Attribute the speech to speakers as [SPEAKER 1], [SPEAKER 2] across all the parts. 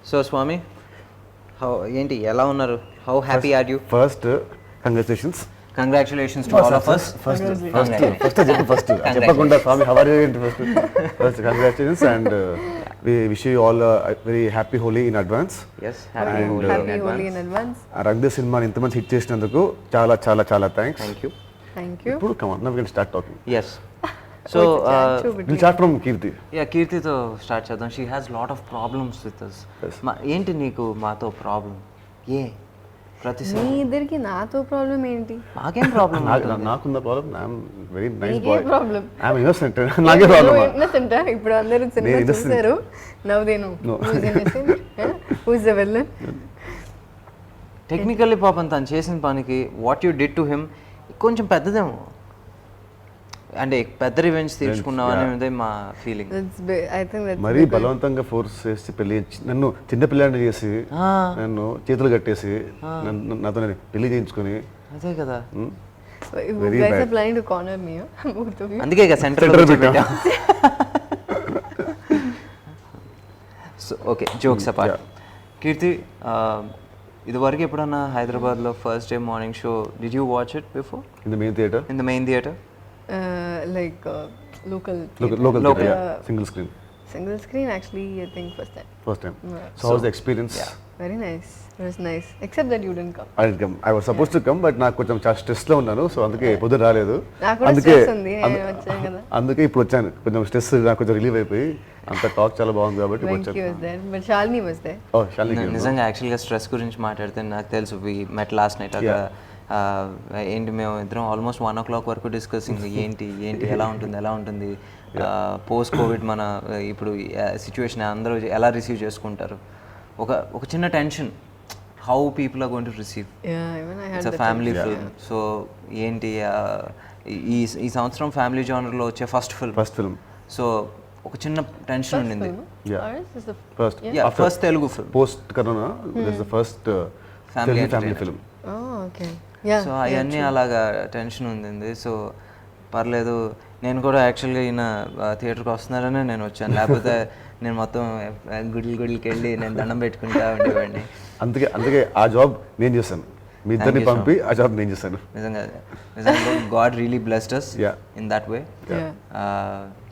[SPEAKER 1] So Swamy, how ఏంటి ఎలా ఉన్నారు? How happy are you?
[SPEAKER 2] First congratulations.
[SPEAKER 1] Congratulations to all of us.
[SPEAKER 2] First చెప్పకుండా Swami how are you ఏంటి first congratulations and we wish you all a very happy Holi in advance.
[SPEAKER 1] Yes, happy Holi in advance.
[SPEAKER 2] రంగ సినిమాని ఇంత మంచి hit చేసినందుకు చాలా చాలా చాలా థ్యాంక్స్.
[SPEAKER 1] Thank you.
[SPEAKER 2] ఇప్పుడు come on, now we can start talking.
[SPEAKER 1] Yes. So
[SPEAKER 2] we'll start from Kirti.
[SPEAKER 1] Yeah, కీర్తితో స్టార్ట్ చేద్దాం. She has lot of problems with us. ఏంటి నీకు మాతో ప్రాబ్లం? ప్రతిసారి
[SPEAKER 3] మీ ఇద్దరికి నాతో ప్రాబ్లం ఏంటి?
[SPEAKER 1] నాకేం ప్రాబ్లం?
[SPEAKER 2] నాకున్న ప్రాబ్లం, ఐఎమ్ వెరీ నైస్
[SPEAKER 3] నీకే
[SPEAKER 2] బాయ్.
[SPEAKER 3] ప్రాబ్లం?
[SPEAKER 2] I'm innocent. నాకే ప్రాబ్లం.
[SPEAKER 3] ఇన్నోసెంట్ ఇప్పుడు అందరూ సినిమా చూసారు. Now they know who is innocent, who is the villain.
[SPEAKER 1] Technically పాపం తను చేసిన పనికి what you did to him కొంచెం పెద్దదేమో, అంటే పెద్ద రివెంజ్ తీర్చుకున్నావు అనేది మా ఫీలింగ్.
[SPEAKER 2] మరీ బలవంతంగా ఫోర్స్ చేసి పెళ్లి, నన్ను చిన్న పిల్లాడిని చేసి నన్ను చేతులు కట్టేసి నాతో పెళ్లి చేయించుకొని,
[SPEAKER 1] అదే కదా.
[SPEAKER 3] అందుకే
[SPEAKER 1] సెంటర్ పెట్టా. So okay, jokes apart. Kirti, ఇదివరకు ఎప్పుడన్నా హైదరాబాద్లో first day morning show did you watch it before?
[SPEAKER 2] In the main theatre
[SPEAKER 3] like local
[SPEAKER 2] single screen
[SPEAKER 3] actually. I think first time.
[SPEAKER 2] So how was the experience?
[SPEAKER 3] Very nice, it was nice, except that you didn't come.
[SPEAKER 2] I didn't come. I was supposed to come, but నాకు కొంచెం చాలా stress లో ఉన్నాను, so అందుకే పొద్దున రాలేదు. అందుకే ఇప్పుడు వచ్చాను. కొంచెం స్ట్రెస్ నాకు కొంచెం రిలీవ్ అయిపోయి అంత టాక్ చాలా బాగుంది కాబట్టి వచ్చాను.
[SPEAKER 3] But Shalini was there.
[SPEAKER 2] Oh, Shalini.
[SPEAKER 1] నిజంగా యాక్చువల్గా స్ట్రెస్ గురించి మాట్లాడితే నాకు తెలుసు. వి మెట్ లాస్ట్ నైట్. అక్కడ ఏంటి మేము ఇద్దరం ఆల్మోస్ట్ 1 o'clock వరకు డిస్కసింగ్ ఏంటి ఎలా ఉంటుంది పోస్ట్ కోవిడ్ మన ఇప్పుడు సిచ్యువేషన్ అందరూ ఎలా రిసీవ్ చేసుకుంటారు. ఒక చిన్న tension, how people are going to receive. It's a family film. So ఏంటి ఈ సంవత్సరం ఫ్యామిలీ జానర్లో వచ్చే ఫస్ట్ ఫిల్మ్. సో ఒక చిన్న టెన్షన్ ఉండింది. First Telugu film
[SPEAKER 2] post corona, this the first family film.
[SPEAKER 1] So అవన్నీ అలాగా టెన్షన్ ఉంది. సో పర్లేదు, నేను కూడా యాక్చువల్గా ఈయన థియేటర్కి వస్తున్నారనే నేను వచ్చాను, లేకపోతే నేను మొత్తం గుడికి వెళ్ళి నేను దండం పెట్టుకుంటా ఉండేవాడిని.
[SPEAKER 2] అందుకే ఆ జాబ్ నేను చేశాను, మీ ఇద్దరిని పంపి ఆ జాబ్ నేను చేశాను.
[SPEAKER 1] నిజంగా God really blessed us in that way.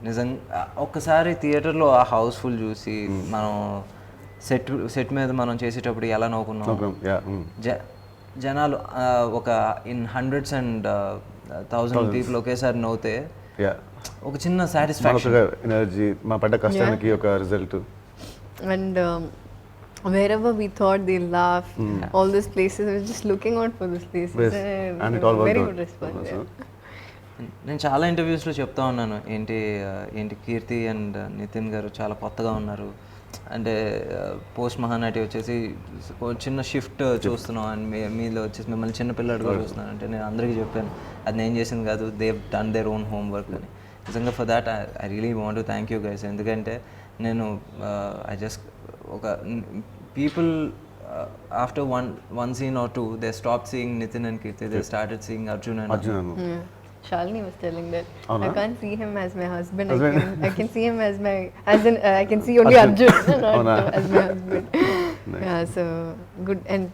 [SPEAKER 1] నిజంగా ఒక్కసారి థియేటర్లో ఆ హౌస్ఫుల్ చూసి మనం సెట్ మీద మనం చేసేటప్పుడు ఎలా నవ్వుకున్నాం. జనాలు ఒక ఇన్ హండ్రెడ్స్ అండ్ 1000 పీపుల్ ఒకేసారి నవ్వుతే ఒక చిన్న సాటిస్ఫాక్షన్,
[SPEAKER 2] ఎనర్జీ, మా పడ్డ కష్టానికి ఒక result.
[SPEAKER 3] And wherever we thought they'll laugh, all these places, we were just looking out for these places.
[SPEAKER 2] And it all worked
[SPEAKER 3] very
[SPEAKER 2] out.
[SPEAKER 3] good response.
[SPEAKER 1] నేను చాలా ఇంటర్వ్యూస్లో చెప్తా ఉన్నాను, ఏంటి కీర్తి అండ్ నితిన్ గారు చాలా కొత్తగా ఉన్నారు, అంటే పోస్ట్ మహానటి వచ్చేసి చిన్న షిఫ్ట్ చూస్తున్నాం అండ్ మీలో వచ్చేసి మిమ్మల్ని చిన్న పిల్లడుగా చూస్తున్నాను అంటే నేను అందరికీ చెప్పాను అది నేను చేసింది కాదు, they done their own homework అని. నిజంగా for that I really want to thank you guys. ఎందుకంటే నేను ఐ జస్ట్ ఒక people after one scene or two they stop seeing Nithin and Keerthy, they started seeing Arjun and
[SPEAKER 3] Shalini was telling that I can't see him as my husband. I can see him as I can see only Arjun, not as my husband. Yeah, so good. And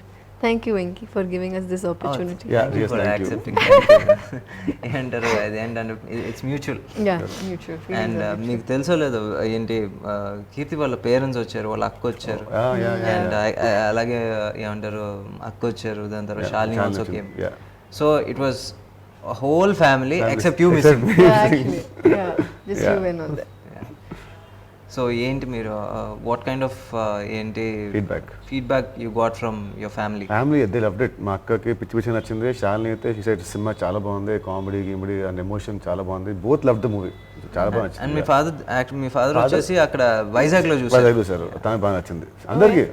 [SPEAKER 3] thank you, Venki, for giving us this opportunity.
[SPEAKER 1] Thank you for accepting. And it's mutual.
[SPEAKER 3] Yeah, mutual.
[SPEAKER 1] And మీకు తెలుసో లేదో ఏంటి కీర్తి వాళ్ళ parents వచ్చారు, వాళ్ళ అక్క వచ్చారు, and అలాగే ఏమంటారు అక్క వచ్చారు, దాని తర్వాత Shalini also came. So it was a whole family except you missing.
[SPEAKER 3] Actually, just you went on that.
[SPEAKER 1] So ఏంటి మీరు what kind of ఏంటి feedback you got from your family?
[SPEAKER 2] They loved it. మా అక్కకి పిచ్చి నచ్చింది. షాలిని అయితే she said సినిమా చాలా బాగుంది, కామెడీ గిమిడీ అండ్ ఎమోషన్ చాలా బాగుంది. బోత్ లవ్డ్ ద మూవీ, చాలా బాగా నచ్చింది.
[SPEAKER 1] అండ్ మీ ఫాదర్ వచ్చేసి అక్కడ వైజాగ్ లో చూసారు,
[SPEAKER 2] తనకి బాగా నచ్చింది. అందరికి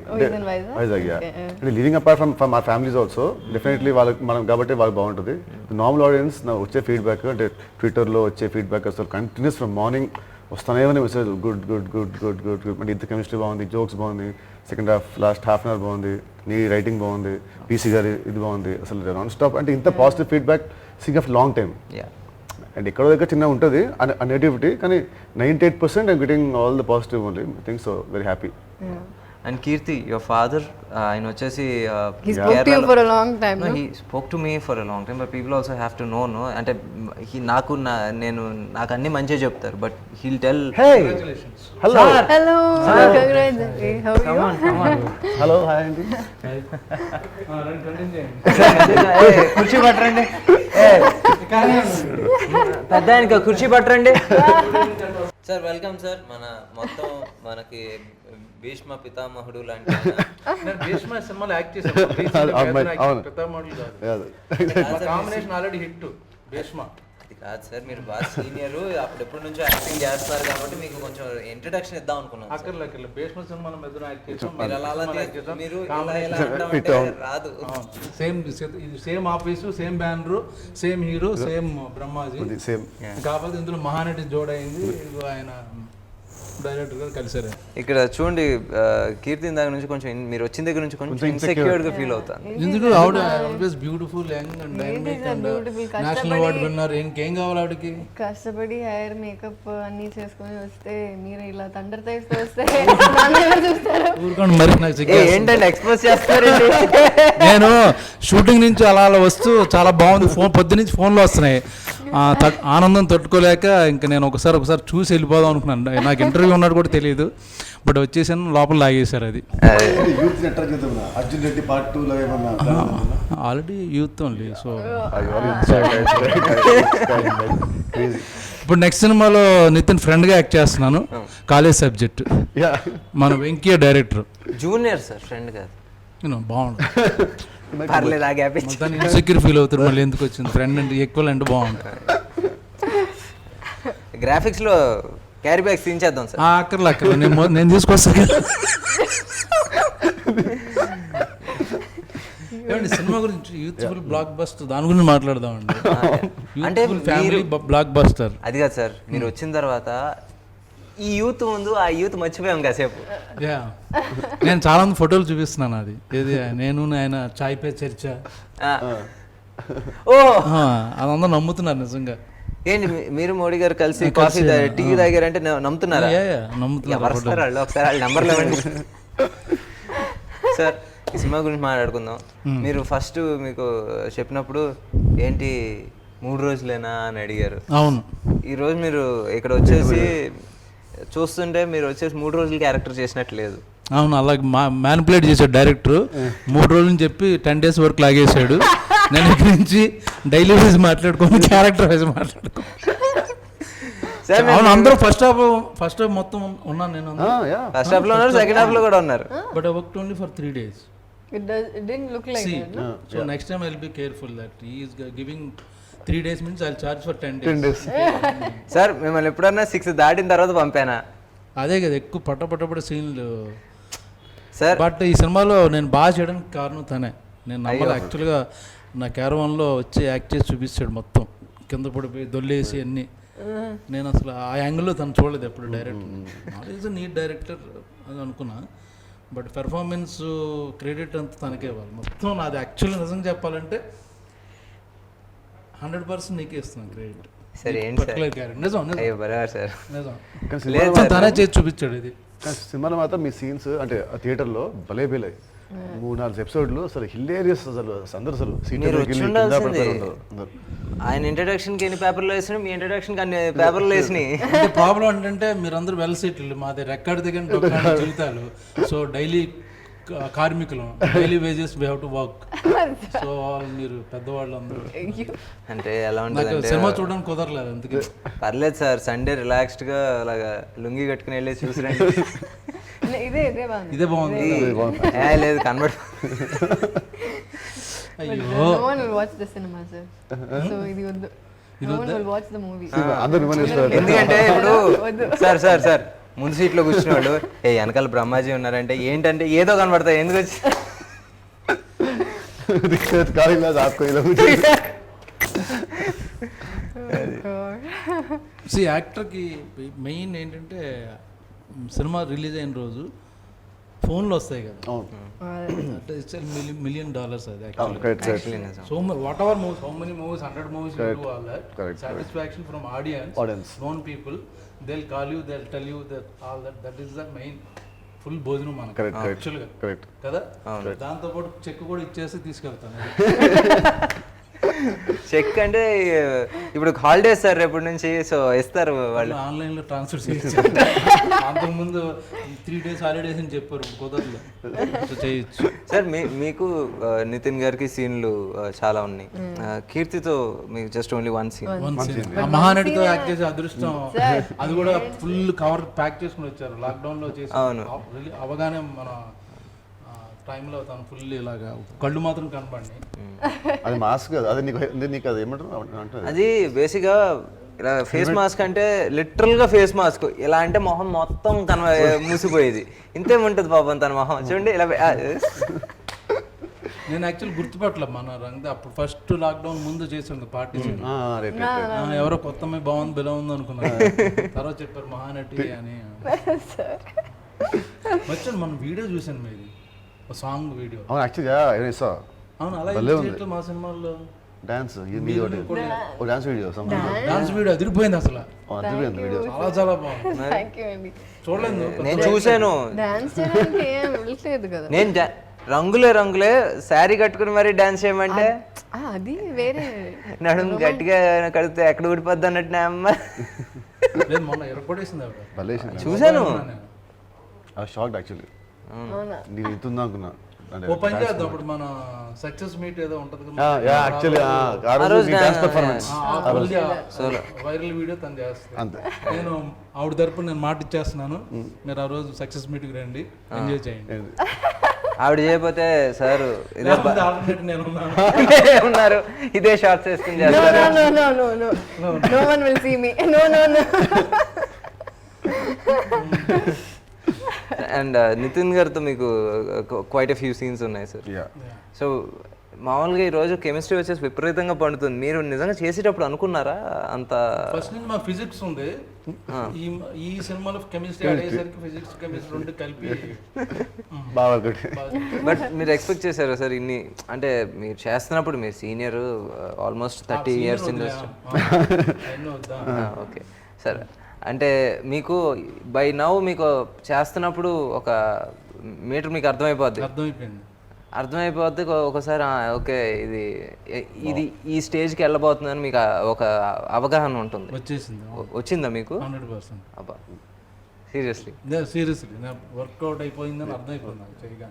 [SPEAKER 2] వైజాగ్ అంటే living apart from our families also definitely వాళ్ళకి మనం కాబట్టి వాళ్ళకి బాగుంటుంది. నార్మల్ ఆడియన్స్ వచ్చే ఫీడ్బ్యాక్ అంటే ట్విట్టర్లో వచ్చే ఫీడ్బ్యాక్ అసలు కంటిన్యూస్ ఫ్రమ్ మార్నింగ్ వస్తానే ఉన్నాయి message. Good good good good good good అంటే ఇంత కెమిస్ట్రీ బాగుంది, జోక్స్ బాగుంది, second half last half an hour బాగుంది, నీ రైటింగ్ బాగుంది, పీసీ గారి ఇది బాగుంది, అసలు నాన్ స్టాప్ అంటే ఇంత positive feedback sing of long time. అండ్ ఎక్కడో దగ్గర చిన్న ఉంటుంది నెగిటివిటీ, కానీ 98% I'm getting all the positive only. I think so very happy.
[SPEAKER 1] And Keerthy your father ఆయన వచ్చేసి
[SPEAKER 3] He spoke to you for a long time, no?
[SPEAKER 1] he spoke to me for a long time, but people also have to know, no, అంటే నాకు అన్ని మంచిగా చెప్తారు, but he'll tell
[SPEAKER 2] hello
[SPEAKER 3] Hello, congrats. How are you?
[SPEAKER 2] Hello hi అండి.
[SPEAKER 1] కుర్చీ పట్టరండి, పెద్ద ఆయనకి కుర్చీ పట్టరండి. Sir welcome sir. మొత్తం మనకి భీష్మ పితామహుడు లాంటి
[SPEAKER 4] భీష్మ సినిమాలో యాక్ట్ చేశాను, పితామహుడు కాదు, కాంబినేషన్ ఆల్రెడీ హిట్ భీష్మ.
[SPEAKER 1] అది కాదు సార్, మీరు బాగా సీనియర్, అప్పుడెప్పటి నుంచో యాక్టింగ్ చేస్తున్నారు కాబట్టి మీకు కొంచెం ఇంట్రడక్షన్ ఇద్దాం అనుకున్నాను.
[SPEAKER 4] అక్కడ భీష్మ సినిమాలో ఇద్దరు యాక్ట్ చేసాం.
[SPEAKER 1] మీరు ఇలా అంటామంటే రాదు.
[SPEAKER 4] Same office, same banner, same hero, same Brahmaji.
[SPEAKER 2] Same
[SPEAKER 4] కాకపోతే ఇందులో మహానటి జోడైంది, ఆయన డైరెక్టర్ గారు కలిసారు.
[SPEAKER 1] ఇక్కడ చూడండి, కీర్తి ఇందాక నుంచి కొంచెం మీరు వచ్చిన దగ్గర నుంచి కొంచెం ఇన్సెక్యూర్డ్ గా ఫీల్ అవుతాను.
[SPEAKER 4] ఎందుకు ఆవిడ always beautiful, young and dynamic and national award winner. ఇంకేం కావాలి ఆవిడకి?
[SPEAKER 3] కష్టపడి హెయిర్ మేకప్ అన్ని చేసుకొని వస్తే మీరు ఇలా తండ్రి తెస్తే వస్తే
[SPEAKER 4] ఊరుకోండి మరి, నాకు
[SPEAKER 1] ఏంటంటే ఎక్స్పోజ్ చేస్తారండి.
[SPEAKER 4] నేను షూటింగ్ నుంచి అలా అలా వస్తూ చాలా బాగుంది, పొద్దు నుంచి ఫోన్లో వస్తున్నాయి, ఆనందం తట్టుకోలేక ఇంకా నేను ఒకసారి చూసి వెళ్ళిపోదాం అనుకున్నాను. నాకు ఇంటర్వ్యూ ఉన్నట్టు కూడా తెలియదు, బట్ వచ్చేసాను, లోపల లాగేశారు. అది
[SPEAKER 2] అర్జున్ రెడ్డి పార్ట్ 2 లో ఏమన్నా
[SPEAKER 4] ఆల్రెడీ యూత్ ఓన్లీ. సో ఇప్పుడు నెక్స్ట్ సినిమాలో నితిన్ ఫ్రెండ్గా యాక్ట్ చేస్తున్నాను, కాలేజ్ సబ్జెక్ట్. మన Venkaiah director.
[SPEAKER 1] Junior sir, friend కాదు.
[SPEAKER 4] బాగుంటుంది,
[SPEAKER 1] పర్లేదు, ఆ గ్యాప్
[SPEAKER 4] ఇన్సెక్యూర్ ఫీల్ అవుతారు, మళ్ళీ ఎందుకు వచ్చింది ఫ్రెండ్ అంటే ఈక్వల్ అంటే బాగుంటుంది.
[SPEAKER 1] గ్రాఫిక్స్ లో క్యారీ బ్యాగ్స్ తీయించేద్దాం సార్.
[SPEAKER 4] అక్కర్లే నేను తీసుకొస్తాను. ఏమండి సినిమా గురించి, యూత్ఫుల్ బ్లాక్ బస్టర్, దాని గురించి మాట్లాడదామండి. అంటే ఫ్యామిలీ బ్లాక్ బస్టర్
[SPEAKER 1] అది కాదు సార్, మీరు వచ్చిన తర్వాత ఈ యూత్ ముందు ఆ యూత్ మర్చిపోయాం కాసేపు.
[SPEAKER 4] నేను చాలా మంది ఫోటోలు చూపిస్తున్నాను, అది ఏది నేను ఆయన చాయ్ పే చర్చ,
[SPEAKER 1] ఓ
[SPEAKER 4] అదందరూ నమ్ముతున్నారు నిజంగా.
[SPEAKER 1] ఏంటి మీరు మోడీ గారు కలిసి కాఫీ టీ తాగారంటే నమ్ముతున్నారా?
[SPEAKER 4] నమ్ముతున్నారు.
[SPEAKER 1] ఒకసారి వాళ్ళ నెంబర్లు ఇవ్వండి సార్. ఈ సినిమా గురించి మాట్లాడుకుందాం. మీరు ఫస్ట్ మీకు చెప్పినప్పుడు ఏంటి 3 రోజులేనా అని అడిగారు.
[SPEAKER 4] అవును.
[SPEAKER 1] ఈరోజు మీరు ఇక్కడ వచ్చేసి చూస్తుంటే మీరు వచ్చేసి 3 రోజులు క్యారెక్టర్ చేసినట్టు లేదు.
[SPEAKER 4] అవును, అలాగే మ్యానిపులేట్ చేశాడు డైరెక్టర్. 3 రోజులు చెప్పి 10 days వరకు లాగేశాడు. నేను ఇక్కడి నుంచి డైలీ వైజ్ మాట్లాడుకోను, క్యారెక్టర్ వైజ్ మాట్లాడుకో. అవును, అందరూ ఫస్ట్ హాఫ్ మొత్తం ఉన్నాను నేను.
[SPEAKER 1] ఫస్ట్ హాఫ్ లో ఉన్నారు, సెకండ్ హాఫ్ లో కూడా ఉన్నారు.
[SPEAKER 4] But I worked only for 3 days.
[SPEAKER 3] It didn't look like that, no?
[SPEAKER 4] So next time I'll be careful that he is giving 3 days means I'll charge for 10 days.
[SPEAKER 1] Sir మిమ్మల్ని ఎప్పుడన్నా 6 దాటిన తర్వాత పంపానా?
[SPEAKER 4] అదే కదా ఎక్కువ పట్టపట్ట సీన్లు
[SPEAKER 1] సార్.
[SPEAKER 4] బట్ ఈ సినిమాలో నేను బాగా చేయడానికి కారణం తనే. నేను నమ్మలే యాక్చువల్గా. నా క్యారవాన్లో వచ్చి యాక్ట్ చేసి చూపిస్తాడు, మొత్తం కింద పడిపోయి దొల్లేసి అన్నీ. నేను అసలు ఆ యాంగిల్లో తను చూడలేదు ఎప్పుడు. డైరెక్టర్ ఈజ్ నీట్ డైరెక్టర్ అని అనుకున్నా, బట్ పెర్ఫార్మెన్స్ క్రెడిట్ అంతా తనకే ఇవ్వాలి మొత్తం. నాది యాక్చువల్లీ నిజంగా చెప్పాలంటే 100% నీకే ఇస్తున్నాను క్రెడిట్.
[SPEAKER 1] సరే ఏంటి సార్?
[SPEAKER 4] నిజం తనే చేసి చూపించాడు ఇది.
[SPEAKER 2] సినిమాలో మాత్రం మీ సీన్స్ అంటే థియేటర్లో భలే భలే 3-4 ఎపిసోడ్లు అసలు హిలేరియస్. అసలు
[SPEAKER 1] ఆయన ఇంట్రడక్షన్ కి ఎన్ని పేపర్లు వేసినాయి, మీ ఇంట్రడక్షన్ కి అన్ని పేపర్లు వేసినాయి.
[SPEAKER 4] ప్రాబ్లం ఏంటంటే మీరందరూ వెల్ సెటిల్డ్, మాది రెక్కడి దగ్గర జీవితాలు. సో డైలీ కార్మికులు, daily wages we have to work. So మీరు పెద్దవాళ్ళు అందరూ
[SPEAKER 1] అంటే ఎలా ఉంటుంది,
[SPEAKER 4] సినిమా చూడడానికి కుదరలేదు అందుకే.
[SPEAKER 1] పర్లేదు సార్, సండే రిలాక్స్డ్ గా అలాగా లుంగి కట్టుకుని వెళ్ళి చూసిరండి.
[SPEAKER 4] ఇదే బాగుంది.
[SPEAKER 1] లేదు convert.
[SPEAKER 3] No one will watch the cinema, sir. So no one will watch the movie.
[SPEAKER 1] ఎందుకంటే ఇప్పుడు సార్ ముందు సీట్లో కూర్చున్న వాళ్ళు వెనకాల బ్రహ్మాజీ ఉన్నారంటే ఏంటంటే ఏదో కనబడతాయి. ఎందుకు వచ్చి
[SPEAKER 4] యాక్టర్కి మెయిన్ ఏంటంటే సినిమా రిలీజ్ అయిన రోజు ఫోన్లు వస్తాయి కదా, ఇట్స్ $1 million అది actually. So what ever movies, how many movies, 100 movies you do all that, satisfaction from audience, known people, they'll call you, they'll tell you that all that is the main full భోజనం మనకి
[SPEAKER 2] correct correct
[SPEAKER 4] యాక్చువల్గా
[SPEAKER 2] correct.
[SPEAKER 4] కదా, దాంతోపాటు check కూడా ఇచ్చేసి తీసుకెళ్తాను.
[SPEAKER 1] Check అంటే ఇప్పుడు హాలిడేస్ సార్ రేపటి నుంచి, సో ఇస్తారు వాళ్ళు.
[SPEAKER 4] ఆన్లైన్లో ట్రాన్స్ఫర్ చేయొచ్చు. అంతకుముందు 3 days హాలిడేస్ అని చెప్పారు, కుదరదు. సో చేయొచ్చు
[SPEAKER 1] సార్. మీకు నితిన్ గారికి సీన్లు చాలా ఉన్నాయి. కీర్తితో మీకు జస్ట్ ఓన్లీ 1 scene.
[SPEAKER 4] ఆ మహానటితో యాక్ట్ చేసే అదృష్టం, అది కూడా ఫుల్ కవర్ ప్యాక్ చేసుకుని వచ్చారు లాక్డౌన్ లో చేసి. అవగానే మన టైంలో తను ఫుల్ ఇలాగా కళ్ళు మాత్రం కనపడి.
[SPEAKER 2] అది మాస్క్ కదా, అది నీకు అది ఏమంటారు అంటే
[SPEAKER 1] అది బేసిక్గా ఇలా ఫేస్ మాస్క్ అంటే లిటరల్ గా ఫేస్ మాస్క్. ఇలా అంటే మొహం మొత్తం మూసిపోయేది. ఇంతేముంటుంది పాపం తన మొహం చూడండి ఇలా.
[SPEAKER 4] నేను యాక్చువల్ గుర్తుపట్టలే మన రంగ అప్పుడు ఫస్ట్ లాక్డౌన్ ముందు చేసాను పార్టీ. ఎవరో కొత్త అమ్మాయి బాగుంది బిలా ఉంది అనుకున్నాను. తర్వాత చెప్పారు మహానటి అని. వచ్చాను మన వీడియో చూసాను మీది, సాంగ్ వీడియో.
[SPEAKER 2] అవును యాక్చువల్గా ఏసా
[SPEAKER 4] అవును అలా మా సినిమాల్లో
[SPEAKER 2] dance dance video
[SPEAKER 4] dance video అదిరిపోయింది అసలు.
[SPEAKER 2] వీడియో
[SPEAKER 4] చాలా చాలా బాగుంది. చూడలేదు
[SPEAKER 1] నేను చూసాను.
[SPEAKER 3] డాన్స్ చేయడానికి ఏం వెళ్ళలేదు కదా.
[SPEAKER 1] నేను రంగులే శారీ కట్టుకుని మరి డాన్స్ చేయమంటే
[SPEAKER 3] అది వేరే.
[SPEAKER 1] నడుము గట్టిగా కడితే ఎక్కడ ఊడిపోద్ది అన్నట్టు నా అమ్మ.
[SPEAKER 4] లేదు మొన్న ఎరగొట్టేసింది
[SPEAKER 1] చూసాను.
[SPEAKER 2] Shock actually. నేను ఇంతుందా అనుకున్నా.
[SPEAKER 4] ఓ పని చేద్దాం, అప్పుడు మన సక్సెస్ మీట్ ఏదో ఉంటది వైరల్ వీడియో తను చేస్తాను. నేను ఆవిడ తరపున నేను మాట ఇచ్చేస్తున్నాను, మీరు ఆ రోజు సక్సెస్ మీట్ కి రండి, ఎంజాయ్ చేయండి.
[SPEAKER 1] ఆవిడ చేయకపోతే సార్
[SPEAKER 4] నేను
[SPEAKER 1] ఉన్నారు ఇదే షార్ట్స్ వేసుకుని చేస్తారు.
[SPEAKER 3] No one will see me. No.
[SPEAKER 1] And Nithin గారితో మీకు క్వైట్ ఎ ఫ్యూ సీన్స్ ఉన్నాయి సార్. సో మామూలుగా ఈ రోజు కెమిస్ట్రీ వచ్చేసి విపరీతంగా పండుతుంది. మీరు నిజంగా చేసేటప్పుడు అనుకున్నారా అంత?
[SPEAKER 4] ఫస్ట్ నుంచి మా ఫిజిక్స్ ఉంది, ఈ సినిమాలో కెమిస్ట్రీ అయ్యేసరికి ఫిజిక్స్ కెమిస్ట్రీ రెండు కలిపి
[SPEAKER 2] బాగా.
[SPEAKER 1] బట్ మీరు ఎక్స్పెక్ట్ చేశారా సార్ ఇన్ని? అంటే మీరు చేస్తున్నప్పుడు మీరు senior almost 30 years industry. Okay sir, అంటే మీకు బై నౌ మీకు చేస్తున్నప్పుడు ఒక మీటర్ మీకు అర్థమైపోద్ది ఒకసారి. ఓకే ఇది ఈ స్టేజ్కి వెళ్ళబోతుందని మీకు ఒక అవగాహన ఉంటుంది. వచ్చిందా మీకు?
[SPEAKER 4] 100%.
[SPEAKER 1] అబ్బా సీరియస్లీ
[SPEAKER 4] వర్కౌట్ అయిపోయిందని అర్థమైపోయింది.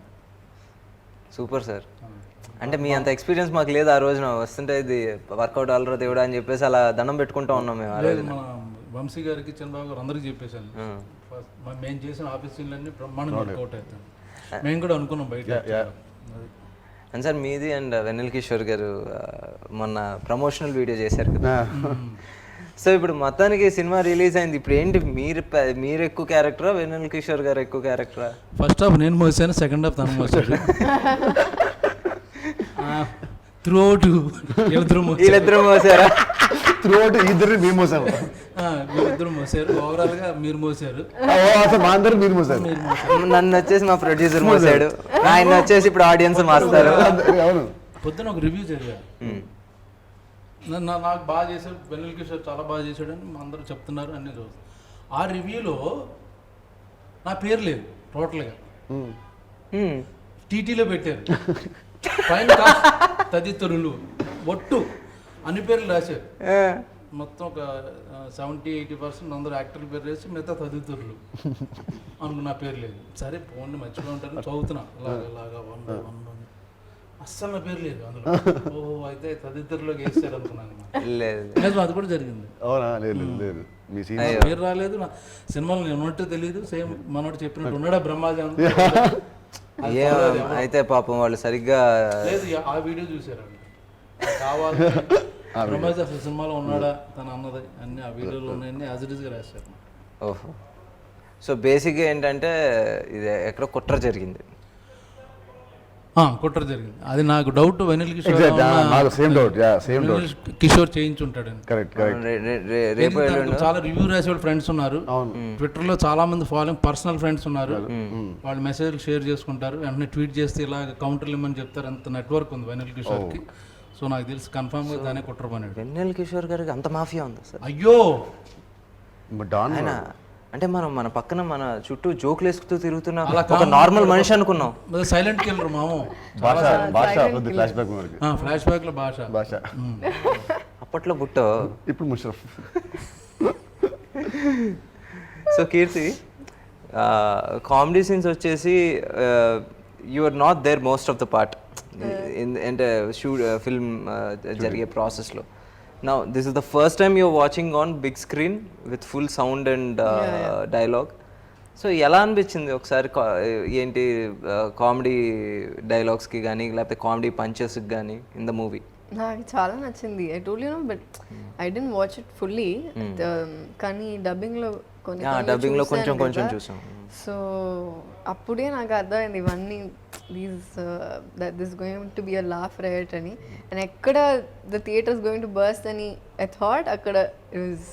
[SPEAKER 1] Super sir. అంటే మీ అంత ఎక్స్పీరియన్స్ మాకు లేదు. ఆ రోజున వస్తుంటే ఇది వర్కౌట్ అవ్వరా దేవుడా అని చెప్పేసి అలా దండం పెట్టుకుంటా ఉన్నాం మేము ఆ రోజున.
[SPEAKER 4] వంశీ గారికి, చంద్రబాబు గారు అందరికి చెప్పేశాను, మేము చేసిన ఆఫీస్ సీన్లన్నీ బ్రహ్మాండంగా వర్కౌట్ అవుతాను. మేము కూడా అనుకున్నాం బయట.
[SPEAKER 1] అండ్ సార్ మీది అండ్ వెన్నెల కిషోర్ గారు మొన్న ప్రమోషనల్ వీడియో చేశారు కదా. సో ఇప్పుడు మొత్తానికి సినిమా రిలీజ్ అయింది. ఇప్పుడు ఏంటి మీరు ఎక్కువ క్యారెక్టరా, వెన్నెల కిషోర్ గారు ఎక్కువ క్యారెక్టరా?
[SPEAKER 4] ఫస్ట్ హాఫ్ నేను మోసాను, సెకండ్ హాఫ్ తను మోసాడు. త్రూఅవుట్
[SPEAKER 1] వీళ్ళిద్దరూ మోసారా?
[SPEAKER 2] త్రూఅవుట్ ఇద్దరు మేము మోసాము.
[SPEAKER 4] మీరిద్దరు మోసారు, ఓవరాల్ గా మీరు మోసారు.
[SPEAKER 2] మా అందరు మీరు మోసారు.
[SPEAKER 1] నన్ను వచ్చేసి మా ప్రొడ్యూసర్ మోసాడు, ఆయన వచ్చేసి ఇప్పుడు ఆడియన్స్ మాస్తారు.
[SPEAKER 4] పొద్దున ఒక రివ్యూ చదివారు, నాకు బాగా చేశాడు, వెన్నెల కిషోర్ చాలా బాగా చేశాడు అని అందరూ చెప్తున్నారు అన్ని రోజు. ఆ రివ్యూలో నా పేరు లేదు టోటల్గా, టీటీలో పెట్టారు. పైన తదితరులు ఒట్టు అన్ని పేర్లు రాశారు. మొత్తం ఒక 70-80% అందరూ యాక్టర్ల పేరు వేసి మిగతా తదితరులు అనుకు నా పేరు లేదు. సరే ఫోన్ మర్చిపోయి ఉంటాను, చదువుతున్నా ఇలాగా 1 అస్సలు నా పేరు లేదు అందులో. ఓహో అయితే తదితరులోకి వేస్తారు అనుకున్నాను. లేదు అది కూడా జరిగింది. పేరు రాలేదు, నా సినిమాలో నేను ఉన్నట్టు తెలియదు. సేమ్ మనోడు చెప్పినట్టు ఉన్నాడా బ్రహ్మాజం
[SPEAKER 1] అయితే పాపం వాళ్ళు సరిగ్గా
[SPEAKER 4] లేదు. ఆ వీడియో చూసారు కావాలి బ్రహ్మాజీ అసలు సినిమాలో ఉన్నాడా తను అన్నది అన్ని ఆ వీడియోలో ఉన్నాయని యాజ్ ఇట్ ఈస్గా రాశారు.
[SPEAKER 1] ఓహో. సో బేసిక్గా ఏంటంటే ఇది ఎక్కడో కుట్ర జరిగింది.
[SPEAKER 4] కుట్ర జరిగింది. అది నాకు డౌట్, వెన్నెల కిషోర్ చేయించుంటాడని. చాలా రివ్యూ రాసేవాళ్ళు ఫ్రెండ్స్ ఉన్నారు, ట్విట్టర్ లో చాలా మంది ఫాలోయింగ్ పర్సనల్ ఫ్రెండ్స్ ఉన్నారు. వాళ్ళు మెసేజ్లు షేర్ చేసుకుంటారు, వెంటనే ట్వీట్ చేస్తే ఇలా కౌంటర్లు ఇమ్మని చెప్తారు. అంత నెట్వర్క్ ఉంది వెన్నెల కిషోర్ కి. సో నాకు తెలిసి కన్ఫర్మ్ గా దానే కుట్ర పని.
[SPEAKER 1] వెన్నెల కిషోర్ గారికి అంత మాఫియా ఉంది సార్?
[SPEAKER 4] అయ్యో
[SPEAKER 1] అంటే మనం మన పక్కన మన చుట్టూ జోకులు వేసుకుతూ తిరుగుతున్న ఒక నార్మల్ మనిషి అనుకున్నాం.
[SPEAKER 4] సైలెంట్ కిల్లర్ మాము.
[SPEAKER 2] భాష ఫ్లాష్ బ్యాక్
[SPEAKER 4] ఫ్లాష్ బ్యాక్ లో భాష
[SPEAKER 1] అప్పట్లో బుట్టో,
[SPEAKER 2] ఇప్పుడు Musharraf.
[SPEAKER 1] So Keerthy, comedy scenes వచ్చేసి you are not there most of the part అంటే ఫిల్మ్ జరిగే ప్రాసెస్లో. Now this is the first time you're watching on big screen with full sound and dialogue. So ఎలా అనిపించింది ఒకసారి ఏంటి కామెడీ డైలాగ్స్కి కానీ లేకపోతే కామెడీ పంచెస్కి కానీ ఇన్ ద మూవీ?
[SPEAKER 3] నాకు చాలా నచ్చింది. I told you know, but I don't watch it fully. కానీ డబ్బింగ్లో
[SPEAKER 1] డబ్బింగ్లో కొంచెం కొంచెం చూసాం.
[SPEAKER 3] సో అప్పుడే నాకు అర్థమైంది ఇవన్నీ this going to be a laugh right అని. అండ్ ఎక్కడ the theatres going to burst అని ఐ థాట్ అక్కడ it was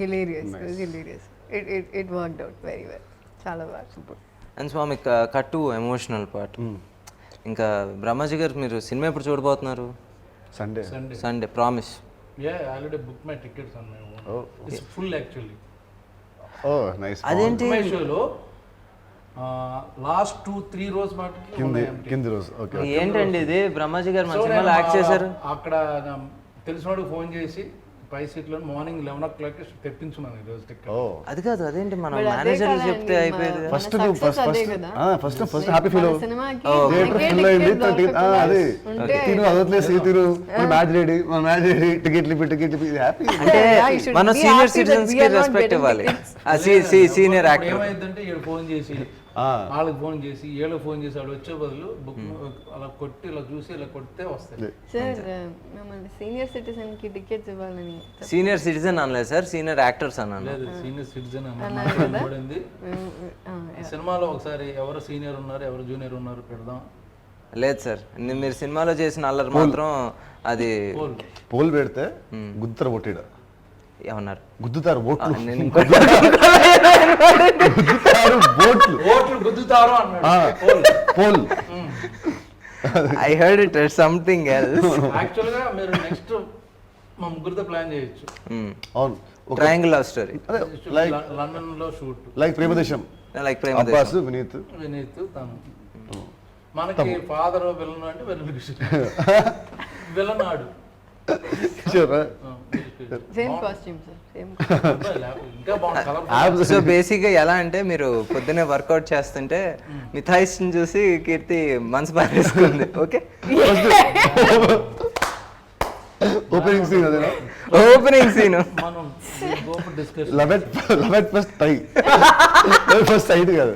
[SPEAKER 3] hilarious. It worked out very well. చాలా బాగా. సూపర్.
[SPEAKER 1] అండ్ స్వామి కట్టు ఎమోషనల్ పార్ట్. ఇంకా బ్రహ్మాజీ గారు మీరు సినిమా ఎప్పుడు చూడబోతున్నారు? Sunday promise.
[SPEAKER 4] Already book my tickets on my own. It's full actually.
[SPEAKER 2] Oh nice.
[SPEAKER 1] అదేంటి
[SPEAKER 4] షోలో లాస్ట్ 2-3 రోజు మాటకి
[SPEAKER 2] కింది రోజు. ఓకే.
[SPEAKER 1] ఏంటండి ఇది? బ్రహ్మాజీ గారు మన సినిమాలో యాక్ట్ చేశారు.
[SPEAKER 4] అక్కడ తెలిసినోడికి ఫోన్ చేసి పై సీట్లో మార్నింగ్ 11 o'clock తెప్పించున్నాను ఈరోజు టికెట్.
[SPEAKER 1] అది కాదు, అదేంటి మనం మేనేజర్ చెప్తే అయిపోయేది.
[SPEAKER 2] First happy feel theatre full అయింది. అదే తిను అదట్లేదు తిను మ్యాచ్ రెడీ టికెట్లు హ్యాపీ.
[SPEAKER 1] అంటే మన సీనియర్ సిటిజన్స్ కి రెస్పెక్ట్ ఇవ్వాలి. సీనియర్ యాక్టర్
[SPEAKER 4] ఏమైందంటే ఈడు ఫోన్ చేసి వాళ్ళకి ఫోన్ చేసి వీళ్ళకి ఫోన్ చేసి వాడు వచ్చే బదులు బుక్ అలా కొట్టి ఇలా చూసి ఇలా కొడితే వస్తాయి.
[SPEAKER 3] సార్ మిమ్మల్ని సీనియర్ సిటిజన్ కి టికెట్స్ ఇవ్వాలని.
[SPEAKER 1] సీనియర్ సిటిజన్ అనలేదు సార్, సీనియర్ యాక్టర్స్ అన్నాను.
[SPEAKER 4] లేదు, సీనియర్ సిటిజన్ అన్నది. సినిమాలో ఒకసారి ఎవరు సీనియర్ ఉన్నారు ఎవరు జూనియర్ ఉన్నారు పెడదాం.
[SPEAKER 1] లేదు సార్, మీరు సినిమాలో చేసిన అల్లరి మాత్రం అది
[SPEAKER 2] పోల్ పెడితే గుద్దరు కొట్టిడ
[SPEAKER 1] ఏమన్నారు?
[SPEAKER 2] గుద్దుతారు ఓట్లు
[SPEAKER 4] గుద్దుతారు అన్నాడు
[SPEAKER 2] poll.
[SPEAKER 1] I heard it something else.
[SPEAKER 4] Actual గా మీరు నెక్స్ట్ మా ముగ్గురితో ప్లాన్ చేయొచ్చు.
[SPEAKER 2] అవును,
[SPEAKER 1] triangle love story
[SPEAKER 2] like
[SPEAKER 4] London లో shoot
[SPEAKER 2] like Premadesam.
[SPEAKER 1] Like Premadesam.
[SPEAKER 2] Vineeth
[SPEAKER 4] తను మనకి ఫాదర్ విలన్ అంటే విలన్ ఆడు.
[SPEAKER 3] Same costume sir, same.
[SPEAKER 4] ఇంకా బాగుంది.
[SPEAKER 1] సో బేసిక్ గా ఎలా అంటే మీరు పొద్దున్నే వర్కౌట్ చేస్తుంటే మిథాయిస్ చూసి కీర్తి మనసు పారేసుకుంది. ఓకే,
[SPEAKER 2] ఓపెనింగ్ సీన్ అదే.
[SPEAKER 1] ఓపెనింగ్ సీన్
[SPEAKER 4] మనం discuss
[SPEAKER 2] love at first tie first sight కాదు.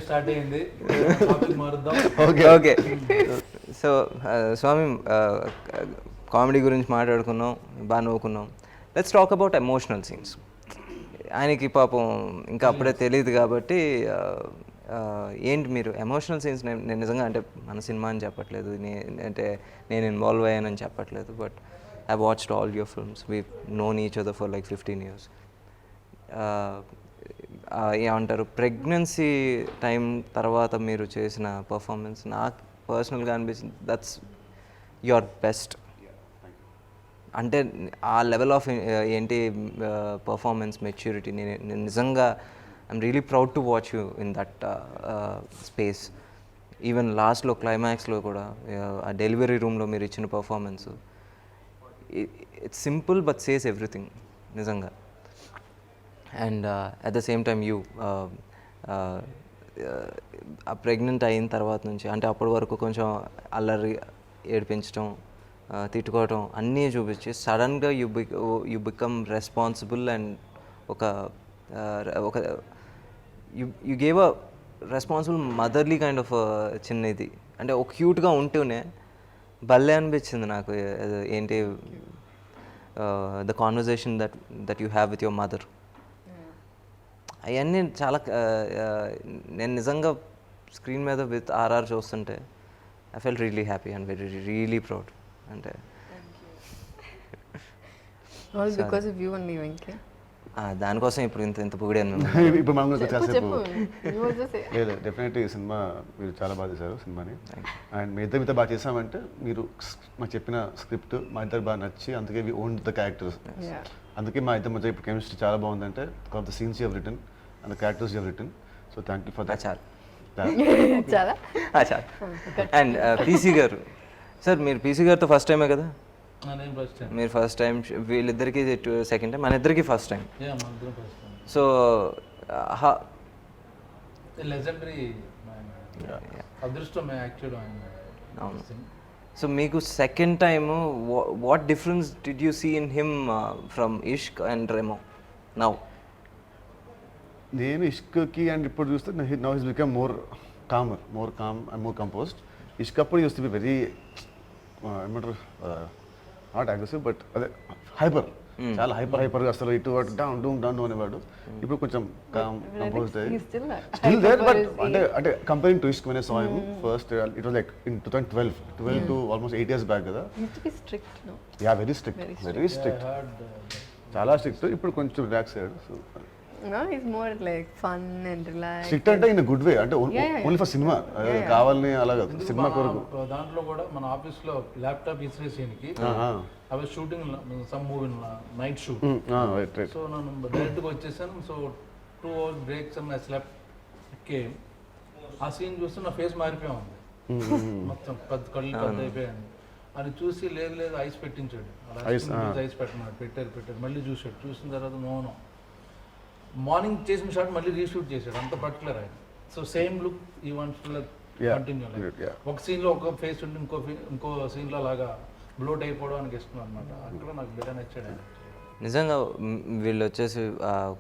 [SPEAKER 4] స్టార్ట్ అయింది. మారుద్దాం.
[SPEAKER 1] ఓకే. సో స్వామి, కామెడీ గురించి మాట్లాడుకున్నాం, బాగా నవ్వుకున్నాం. Let's talk about emotional scenes. ఆయనకి పాపం ఇంకా అప్పుడే తెలియదు కాబట్టి ఏంటి మీరు ఎమోషనల్ సీన్స్? నేను నిజంగా అంటే మన సినిమా అని చెప్పట్లేదు, అంటే నేను ఇన్వాల్వ్ అయ్యానని చెప్పట్లేదు, but I watched all your films. We known each other for like 15 years. ఏమంటారు, ప్రెగ్నెన్సీ టైం తర్వాత మీరు చేసిన పర్ఫార్మెన్స్ నాకు పర్సనల్గా అనిపించింది దట్స్ యువర్ బెస్ట్. అంటే ఆ లెవెల్ ఆఫ్ ఏంటి పర్ఫార్మెన్స్ మెచ్యూరిటీ, నేను నిజంగా I'm really proud to watch you in that space. Even లాస్ట్లో క్లైమాక్స్లో కూడా ఆ డెలివరీ రూమ్లో మీరు ఇచ్చిన performance, it's simple but says everything నిజంగా. And at the same time you ఆ ప్రెగ్నెంట్ అయిన తర్వాత నుంచి, అంటే అప్పటి వరకు కొంచెం అల్లరి ఏడిపించడం, తిట్టుకోవటం అన్నీ చూపించి సడన్గా యూ బికమ్ రెస్పాన్సిబుల్ అండ్ ఒక you gave a responsible motherly kind of చిన్న ఇది. అంటే ఒక క్యూట్గా ఉంటూనే భలే అనిపించింది నాకు. ఏంటి the conversation that you have with your mother, అవన్నీ చాలా నేను నిజంగా స్క్రీన్ మీద విత్ ఆర్ఆర్ చూస్తుంటే I felt really happy and really proud. అంటే
[SPEAKER 3] all because of you only Venky.
[SPEAKER 1] దానికోసం ఇప్పుడు ఇంత పొగిడాను.
[SPEAKER 2] ఇప్పుడు మనం
[SPEAKER 3] చెప్పు.
[SPEAKER 2] లేదు, డెఫినెట్లీ ఈ సినిమా మీరు చాలా బాగా చేశారు సినిమాని. అండ్ మీ ఇద్దరు బాగా చేసామంటే మీరు మాకు చెప్పిన స్క్రిప్ట్ మా ఇద్దరు బాగా నచ్చి అందుకే వి ఓన్ ద క్యారెక్టర్స్. అందుకే మా ఇద్దరి మధ్య ఇప్పుడు కెమిస్ట్రీ చాలా బాగుందంటే of the scenes you have written and the characters you have written. So thank you for that.
[SPEAKER 1] చాలు
[SPEAKER 3] చాలా
[SPEAKER 1] చాలు. అండ్ పీసీ గారు సార్, మీరు పీసీ గారితో ఫస్ట్ టైమే కదా?
[SPEAKER 4] నేను ఫస్ట్ టైం.
[SPEAKER 1] మీరు ఫస్ట్ టైం, వీళ్ళిద్దరికి సెకండ్ టైం, మన ఇద్దరికి ఫస్ట్ టైం.
[SPEAKER 4] మన ఇద్దరం ఫస్ట్ టైం.
[SPEAKER 1] సో
[SPEAKER 4] లెజెండరీ అదృష్టం యాక్చువల్ ఆయన.
[SPEAKER 1] అవును. సో మీకు second time what difference did you see in him from Ishq and Remo now?
[SPEAKER 2] నేను ఇష్క్కి అండ్ ఇప్పుడు చూస్తే now his become more calm and more composed. Ishq అప్పుడు యూస్ టు బి వెరీ ఏమంటారు, నాట్ అగ్రెసివ్ బట్ అదే హైపర్, చాలా హైపర్గా అసలు ఇటు అటు డౌన్ అనేవాడు. ఇప్పుడు కొంచెం కంపోజ్డ్ అయ్యి స్టిల్ దేర్, బట్ అంటే comparing to Ishq when I saw him first it was like in 2012 to almost 8 years back కదా. యా, వెరీ స్ట్రిక్ట్, చాలా స్ట్రిక్ట్. ఇప్పుడు కొంచెం రిలాక్స్ అయ్యాడు. So
[SPEAKER 3] No, he's more like fun and relaxed.
[SPEAKER 2] Strict అంటే in good way, అంటే only for cinema కావాలని అలాగా cinema కొరకు.
[SPEAKER 4] దాంట్లో కూడా మన ఆఫీస్లో ల్యాప్టాప్ ఇసిరేసేనికి అవి shooting some movie night shoot. So నేను డైరెక్ట్గా వచ్చేసాను. So 2 hours breaks and I slept came. ఆ సీన్ చూస్తే నా ఫేస్ మారిపోయా ఉంది మొత్తం, కళ్ళు పెద్ద అయిపోయాను. అని చూసి లేదు ఐస్ పెట్టించాడు. ఐస్ పెట్టమన్నాడు, మళ్ళీ చూసిన తర్వాత నో మార్నింగ్ చేసిన షాట్ మళ్ళీ రీషూట్ చేశాడు. అంత పర్టికులర్ ఆయన. సో సేమ్ లుక్ ఈ వాంట్స్ టు కంటిన్యూ. ఒక సీన్లో ఒక ఫేస్ ఉండి ఇంకో సీన్లో అలాగా బ్లోట్ అయిపోవడానికి ఇష్టం అనమాట. అక్కడ నాకు బెటర్ నచ్చాడు ఆయన.
[SPEAKER 1] నిజంగా వీళ్ళు వచ్చేసి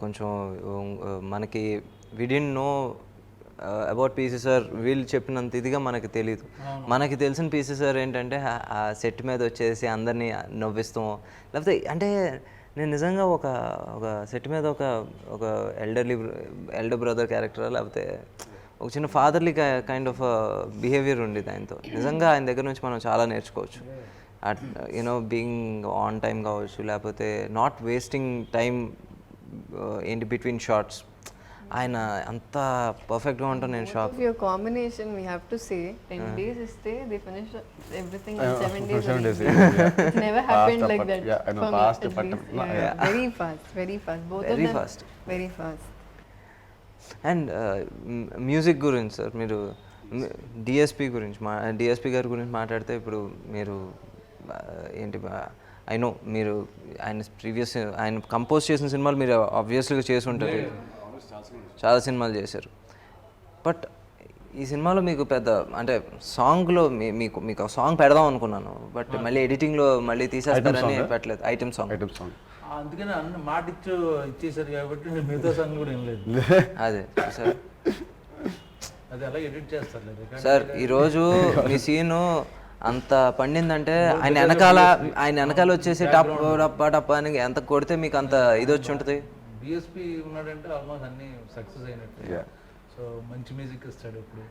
[SPEAKER 1] కొంచెం మనకి we didn't know about PC sir. వీళ్ళు చెప్పినంత ఇదిగా మనకి తెలియదు. మనకి తెలిసిన పీసీ సార్ ఏంటంటే ఆ సెట్ మీద వచ్చేసి అందరినీ నవ్విస్తాం, లేకపోతే అంటే నేను నిజంగా ఒక సెట్ మీద ఒక ఎల్డర్ బ్రదర్ క్యారెక్టర్, లేకపోతే ఒక చిన్న ఫాదర్లీ కైండ్ ఆఫ్ బిహేవియర్ ఉండేది ఆయనతో. నిజంగా ఆయన దగ్గర నుంచి మనం చాలా నేర్చుకోవచ్చు. యూనో బీయింగ్ ఆన్ టైం కావచ్చు, లేకపోతే నాట్ వేస్టింగ్ టైం ఏంటి బిట్వీన్ షార్ట్స్. ఆయన అంత పర్ఫెక్ట్గా ఉంటాను నేను shock.
[SPEAKER 3] Your combination, we have to say 10 days stay, they finish everything in 7 days.
[SPEAKER 2] 7 days.
[SPEAKER 3] It's never happened like that.
[SPEAKER 2] Yeah, I know,
[SPEAKER 3] for me,
[SPEAKER 2] fast,
[SPEAKER 3] at
[SPEAKER 2] but
[SPEAKER 3] least. Very fast. Both
[SPEAKER 1] Very
[SPEAKER 3] of them.
[SPEAKER 1] fast.
[SPEAKER 3] Very fast.
[SPEAKER 1] And music గురించి sir, మీరు DSP గారి గురించి మాట్లాడితే ఇప్పుడు మీరు ఏంటి, I know మీరు ఆయన కంపోజ్ చేసిన సినిమాలు మీరు ఆబ్వియస్లీగా చేసి ఉంటారు, చాలా సినిమాలు చేశారు. బట్ ఈ సినిమాలో మీకు పెద్ద అంటే సాంగ్లో మీకు సాంగ్ పెడదాం అనుకున్నాను, బట్ మళ్ళీ ఎడిటింగ్లో మళ్ళీ తీసేస్తారని పెట్టలేదు. Item song.
[SPEAKER 4] అందుకని అన్ని మాట ఇచ్చేసారు కాబట్టి నేను మిగతా సాంగ్ కూడా ఏం లేదు.
[SPEAKER 1] అదే సార్,
[SPEAKER 4] అది అలా ఎడిట్ చేస్తారు
[SPEAKER 1] సార్. ఈరోజు మీ సీను అంత పండిందంటే ఆయన వెనకాల వచ్చేసి టప్ అని ఎంత కొడితే మీకు అంత ఇది వచ్చి ఉంటుంది.
[SPEAKER 4] డిఎస్పి ఉన్నాడంటే ఆల్మోస్ట్ అన్ని సక్సెస్ అయినట్టు. సో మంచి మ్యూజిక్ ఇస్తాడు ఇప్పుడు.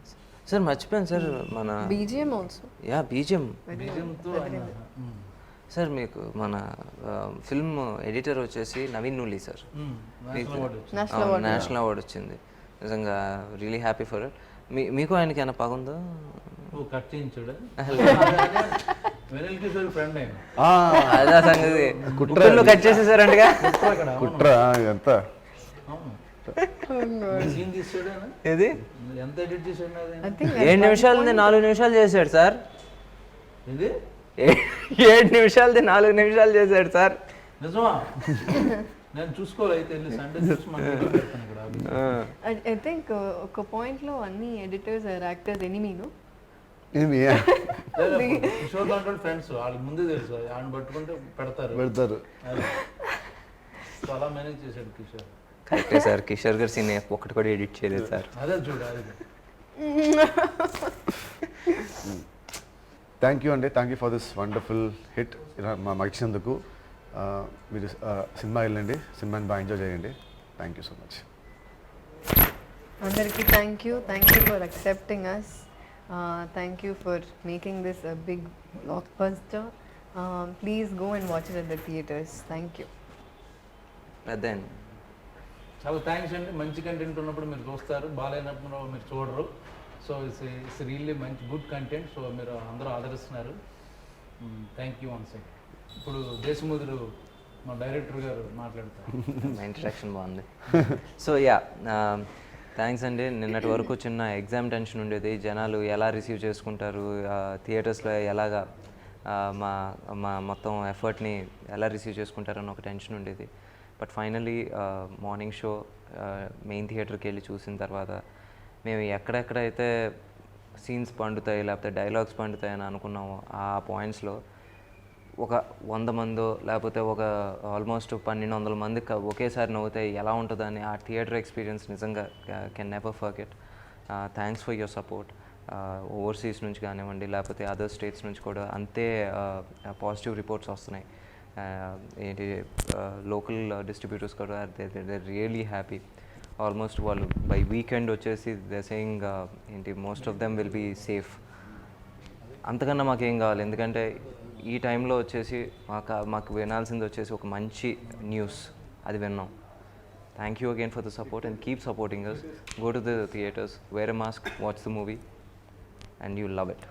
[SPEAKER 1] సార్ మర్చిపోయాను సార్, మన
[SPEAKER 3] BGM also.
[SPEAKER 1] యా
[SPEAKER 4] బీజిఎంతో
[SPEAKER 1] సార్ మీకు మన ఫిల్మ్ ఎడిటర్ వచ్చేసి Naveen Nooli sir. National award వచ్చింది. నిజంగా రియలీ హ్యాపీ ఫర్ ఇట్. మీకు ఆయనకి ఏమైనా పగుందో?
[SPEAKER 4] కట్ చేయించాడు. వెనిల్ కిషోర్ ఫ్రెండ్ ఆయన.
[SPEAKER 1] అదే సంగతి. కుట్రలో కట్ చేసేసారంటగా.
[SPEAKER 2] కుట్రా ఎంత
[SPEAKER 4] సీన్ తీసాడు.
[SPEAKER 1] ఏది
[SPEAKER 4] ఎంత ఎడిట్ చేసాడు?
[SPEAKER 1] 7 నిమిషాలది 4 నిమిషాలు చేశాడు సార్.
[SPEAKER 4] ఇది
[SPEAKER 1] 7 నిమిషాలది 4 నిమిషాలు చేశాడు సార్.
[SPEAKER 4] నిజమా? నేను చూసుకోవాలి అయితే సండే చూసి మాట్లాడతాను ఇక్కడ.
[SPEAKER 3] I think ఒక పాయింట్ లో అన్ని ఎడిటర్స్ ఆర్ యాక్టర్స్ ఎనిమీను.
[SPEAKER 4] కిషోర్ లాంటి ఫ్రెండ్స్ వాళ్ళకి ముందే తెలుసు, ఆయన పట్టుకుంటే పెడతారు. సో అలా మేనేజ్ చేశాడు కిషోర్.
[SPEAKER 1] కరెక్టే సార్. కిషోర్ గారు సీన్ ఒకటి కూడా ఎడిట్ చేయలేదు సార్.
[SPEAKER 4] అదే చూడాలి.
[SPEAKER 2] థ్యాంక్ యూ అండి, thank you for this wonderful hit మాకు ఇచ్చినందుకు. మీరు సినిమా వెళ్ళండి, సినిమాని బాగా ఎంజాయ్ చేయండి. Thank you so much.
[SPEAKER 3] అందరికీ thank you for accepting us. Thank you for making this a big blockbuster. Please go and watch it at the theaters. Thank you.
[SPEAKER 1] Then
[SPEAKER 4] చాలా థ్యాంక్స్ అండి. మంచి కంటెంట్ ఉన్నప్పుడు మీరు చూస్తారు, బాగాలేనప్పుడు మీరు చూడరు. సో ఇట్స్ రియల్లీ మంచి గుడ్ కంటెంట్. సో మీరు అందరూ ఆదరిస్తున్నారు. Thank you once again. ఇప్పుడు దేశముదురు మా డైరెక్టర్ గారు మాట్లాడతారు.
[SPEAKER 1] మా ఇంట్రడక్షన్ బాగుంది. సో యా, థ్యాంక్స్ అండి. నిన్నటి వరకు చిన్న ఎగ్జామ్ టెన్షన్ ఉండేది, జనాలు ఎలా రిసీవ్ చేసుకుంటారు, థియేటర్స్లో ఎలాగా మా మా మొత్తం ఎఫర్ట్ని ఎలా రిసీవ్ చేసుకుంటారని ఒక టెన్షన్ ఉండేది. But finally morning show main థియేటర్కి వెళ్ళి చూసిన తర్వాత మేము ఎక్కడెక్కడైతే సీన్స్ పండుతాయి లేకపోతే డైలాగ్స్ పండుతాయి అని అనుకున్నామో ఆ పాయింట్స్లో ఒక 100 మందో లేకపోతే ఒక ఆల్మోస్ట్ 1200 మంది ఒకేసారి నవ్వుతాయి ఎలా ఉంటుందని ఆ థియేటర్ ఎక్స్పీరియన్స్ నిజంగా can never forget. Thanks for your support. Overseas నుంచి కానివ్వండి లేకపోతే అదర్ స్టేట్స్ నుంచి కూడా అంతే పాజిటివ్ రిపోర్ట్స్ వస్తున్నాయి. ఏంటి లోకల్ డిస్ట్రిబ్యూటర్స్ కూడా దే రియలీ హ్యాపీ. ఆల్మోస్ట్ వాళ్ళు బై వీకెండ్ వచ్చేసి దే సేయింగ్ ఏంటి most of them will be safe. అంతకన్నా మాకేం కావాలి, ఎందుకంటే ఈ టైంలో వచ్చేసి మాకు వినాల్సింది వచ్చేసి ఒక మంచి న్యూస్, అది విన్నాం. Thank you again for the support and keep supporting us. Go to the theatres, wear a mask, watch the movie and you'll love it.